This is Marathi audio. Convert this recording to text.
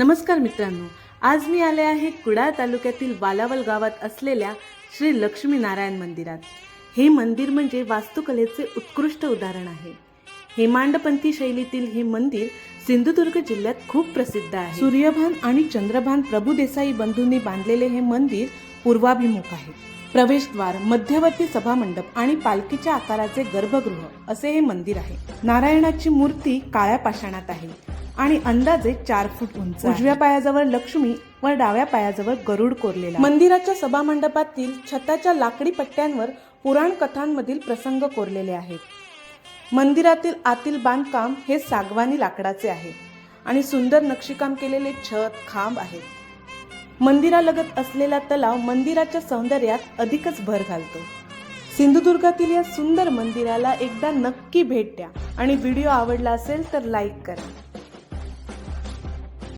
नमस्कार मित्रांनो, आज मी आले आहे कुडाळ तालुक्यातील वालावल गावात असलेल्या श्री लक्ष्मी नारायण मंदिरात। हे मंदिर म्हणजे वास्तुकलेचे उत्कृष्ट उदाहरण आहे। हेमांडपंथी शैलीतील हे मंदिर सिंधुदुर्ग जिल्ह्यात खूप प्रसिद्ध आहे। सूर्यभान आणि चंद्रभान प्रभू देसाई बंधूंनी बांधलेले हे मंदिर पूर्वाभिमुख आहे। प्रवेशद्वार, मध्यवर्ती सभामंडप आणि पालखीच्या आकाराचे गर्भगृह असे हे मंदिर आहे। नारायणाची मूर्ती काळ्या पाषाणात आहे आणि अंदाजे 4 फूट उंच। उजव्या पायाजवळ लक्ष्मी व डाव्या पायाजवळ गरुड कोरलेला। मंदिराच्या सभामंडपातील छताच्या लाकडी पट्ट्यांवर पुराण कथांमधील प्रसंग कोरलेले आहेत। मंदिरातील आतील बांधकाम हे सागवानी लाकडाचे आहे आणि सुंदर नक्षीकाम केलेले छत, खांब आहेत। मंदिरालगत असलेला तलाव मंदिराच्या सौंदर्यात अधिकच भर घालतो। सिंधुदुर्गातील या सुंदर मंदिराला एकदा नक्की भेट द्या आणि व्हिडिओ आवडला असेल तर लाईक करा।